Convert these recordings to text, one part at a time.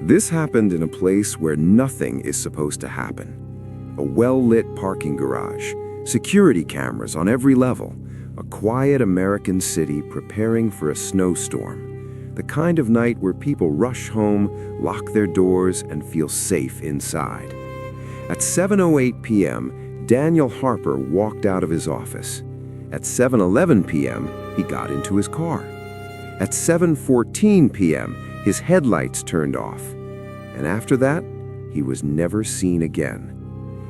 This happened in a place where nothing is supposed to happen. A well-lit parking garage, security cameras on every level, a quiet American city preparing for a snowstorm. The kind of night where people rush home, lock their doors, and feel safe inside. At 7:08 p.m., Daniel Harper walked out of his office. At 7:11 p.m., he got into his car. At 7:14 p.m., his headlights turned off. And after that, he was never seen again.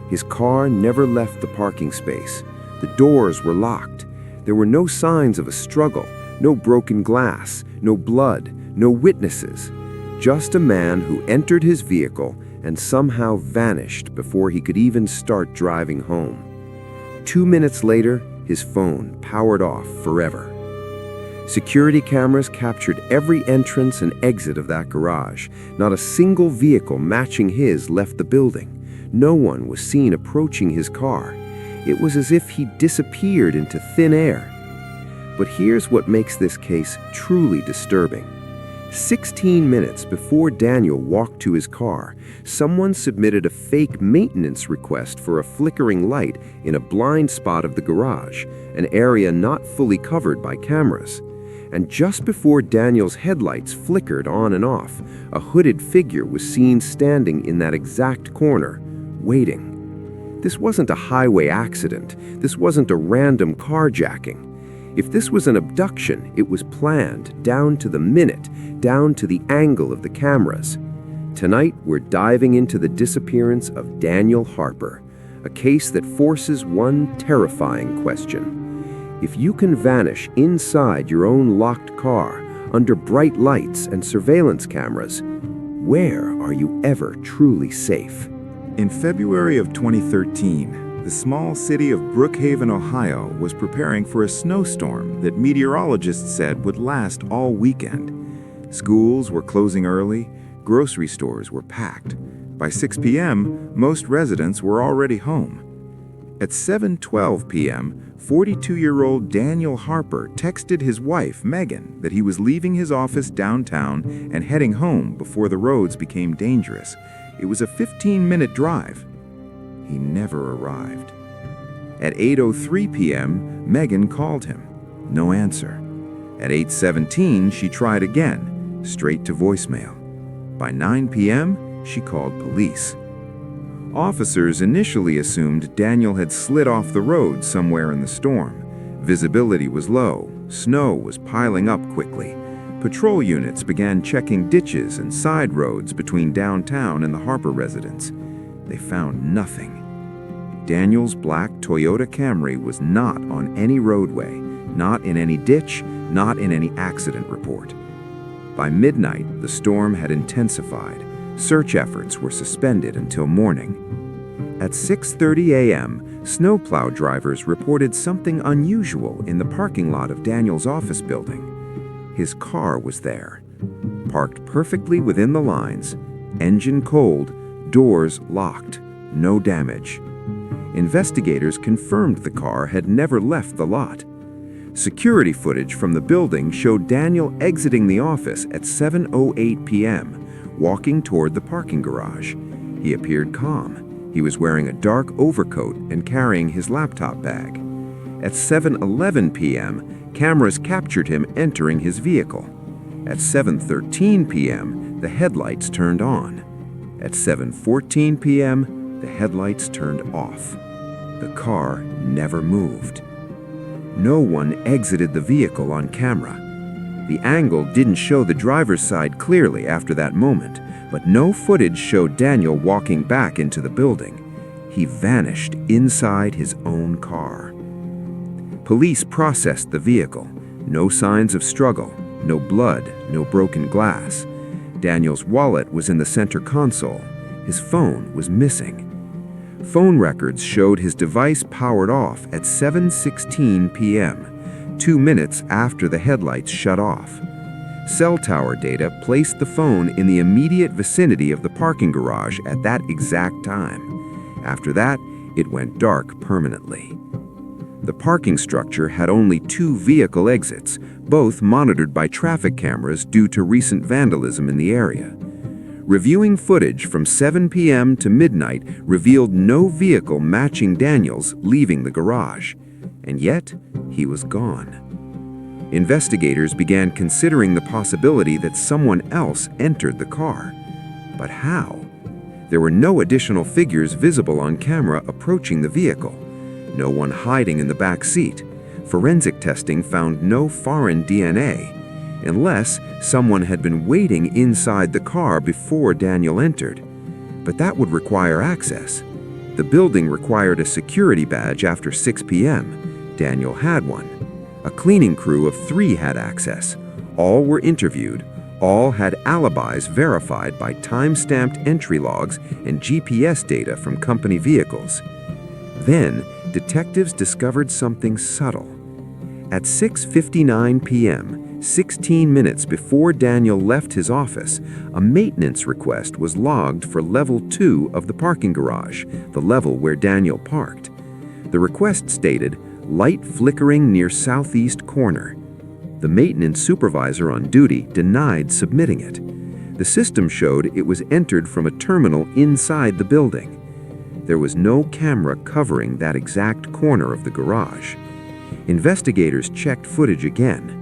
His car never left the parking space. The doors were locked. There were no signs of a struggle, no broken glass, no blood, no witnesses. Just a man who entered his vehicle and somehow vanished before he could even start driving home. 2 minutes later, his phone powered off forever. Security cameras captured every entrance and exit of that garage. Not a single vehicle matching his left the building. No one was seen approaching his car. It was as if he disappeared into thin air. But here's what makes this case truly disturbing. 16 minutes before Daniel walked to his car, someone submitted a fake maintenance request for a flickering light in a blind spot of the garage, an area not fully covered by cameras. And just before Daniel's headlights flickered on and off, a hooded figure was seen standing in that exact corner, waiting. This wasn't a highway accident. This wasn't a random carjacking. If this was an abduction, it was planned, down to the minute, down to the angle of the cameras. Tonight, we're diving into the disappearance of Daniel Harper, a case that forces one terrifying question. If you can vanish inside your own locked car, under bright lights and surveillance cameras, where are you ever truly safe? In February of 2013, the small city of Brookhaven, Ohio, was preparing for a snowstorm that meteorologists said would last all weekend. Schools were closing early, grocery stores were packed. By 6 p.m., most residents were already home. At 7:12 p.m., 42-year-old Daniel Harper texted his wife, Megan, that he was leaving his office downtown and heading home before the roads became dangerous. It was a 15-minute drive. He never arrived. At 8:03 p.m., Megan called him. No answer. At 8:17, she tried again, straight to voicemail. By 9 p.m., she called police. Officers initially assumed Daniel had slid off the road somewhere in the storm. Visibility was low. Snow was piling up quickly. Patrol units began checking ditches and side roads between downtown and the Harper residence. They found nothing. Daniel's black Toyota Camry was not on any roadway, not in any ditch, not in any accident report. By midnight, the storm had intensified. Search efforts were suspended until morning. At 6:30 a.m., snowplow drivers reported something unusual in the parking lot of Daniel's office building. His car was there, parked perfectly within the lines, engine cold, doors locked, no damage. Investigators confirmed the car had never left the lot. Security footage from the building showed Daniel exiting the office at 7:08 p.m., walking toward the parking garage. He appeared calm. He was wearing a dark overcoat and carrying his laptop bag. At 7:11 p.m., cameras captured him entering his vehicle. At 7:13 p.m., the headlights turned on. At 7:14 p.m., the headlights turned off. The car never moved. No one exited the vehicle on camera. The angle didn't show the driver's side clearly after that moment, but no footage showed Daniel walking back into the building. He vanished inside his own car. Police processed the vehicle. No signs of struggle, no blood, no broken glass. Daniel's wallet was in the center console. His phone was missing. Phone records showed his device powered off at 7:16 p.m., 2 minutes after the headlights shut off. Cell tower data placed the phone in the immediate vicinity of the parking garage at that exact time. After that, it went dark permanently. The parking structure had only 2 vehicle exits, both monitored by traffic cameras due to recent vandalism in the area. Reviewing footage from 7 p.m. to midnight revealed no vehicle matching Daniel's leaving the garage. And yet, he was gone. Investigators began considering the possibility that someone else entered the car. But how? There were no additional figures visible on camera approaching the vehicle. No one hiding in the back seat. Forensic testing found no foreign DNA, unless someone had been waiting inside the car before Daniel entered. But that would require access. The building required a security badge after 6 p.m. Daniel had one. A cleaning crew of 3 had access. All were interviewed. All had alibis verified by time-stamped entry logs and GPS data from company vehicles. Then, detectives discovered something subtle. At 6:59 p.m., 16 minutes before Daniel left his office, a maintenance request was logged for level 2 of the parking garage, the level where Daniel parked. The request stated, "Light flickering near southeast corner." The maintenance supervisor on duty denied submitting it. The system showed it was entered from a terminal inside the building. There was no camera covering that exact corner of the garage. Investigators checked footage again.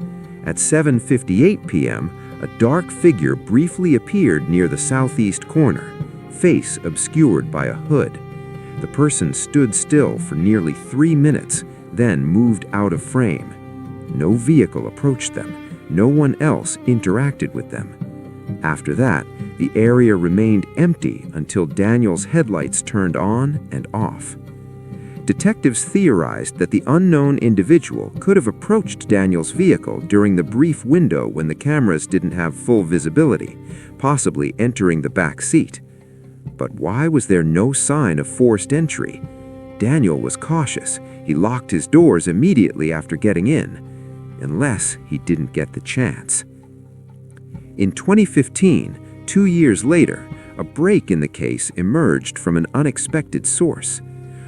At 7:58 p.m., a dark figure briefly appeared near the southeast corner, face obscured by a hood. The person stood still for nearly 3 minutes, then moved out of frame. No vehicle approached them. No one else interacted with them. After that, the area remained empty until Daniel's headlights turned on and off. Detectives theorized that the unknown individual could have approached Daniel's vehicle during the brief window when the cameras didn't have full visibility, possibly entering the back seat. But why was there no sign of forced entry? Daniel was cautious. He locked his doors immediately after getting in, unless he didn't get the chance. In 2015, 2 years later, a break in the case emerged from an unexpected source.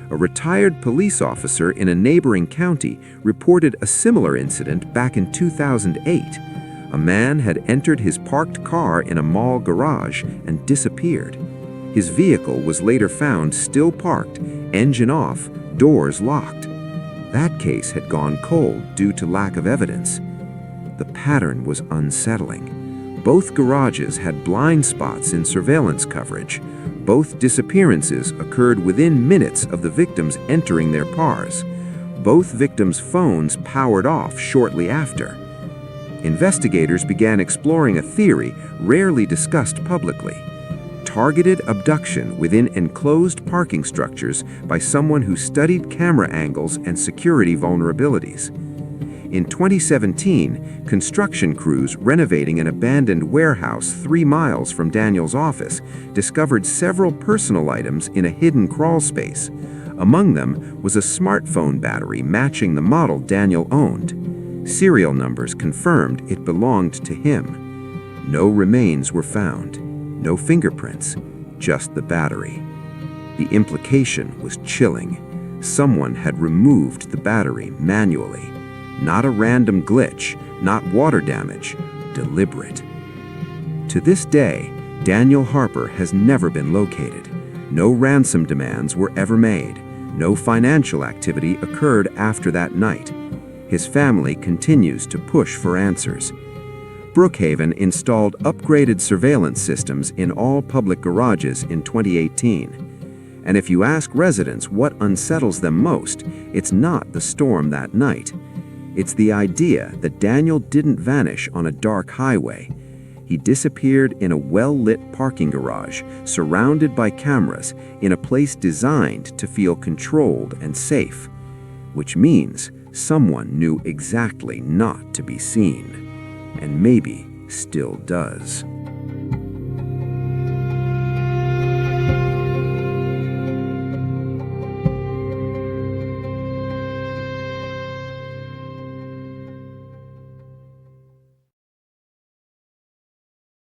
A retired police officer in a neighboring county reported a similar incident back in 2008. A man had entered his parked car in a mall garage and disappeared. His vehicle was later found still parked, engine off, doors locked. That case had gone cold due to lack of evidence. The pattern was unsettling. Both garages had blind spots in surveillance coverage. Both disappearances occurred within minutes of the victims entering their cars. Both victims' phones powered off shortly after. Investigators began exploring a theory rarely discussed publicly: targeted abduction within enclosed parking structures by someone who studied camera angles and security vulnerabilities. In 2017, construction crews renovating an abandoned warehouse 3 miles from Daniel's office discovered several personal items in a hidden crawl space. Among them was a smartphone battery matching the model Daniel owned. Serial numbers confirmed it belonged to him. No remains were found. No fingerprints, just the battery. The implication was chilling. Someone had removed the battery manually. Not a random glitch, not water damage, deliberate. To this day, Daniel Harper has never been located. No ransom demands were ever made. No financial activity occurred after that night. His family continues to push for answers. Brookhaven installed upgraded surveillance systems in all public garages in 2018. And if you ask residents what unsettles them most, it's not the storm that night. It's the idea that Daniel didn't vanish on a dark highway. He disappeared in a well-lit parking garage, surrounded by cameras, in a place designed to feel controlled and safe. Which means someone knew exactly not to be seen. And maybe still does.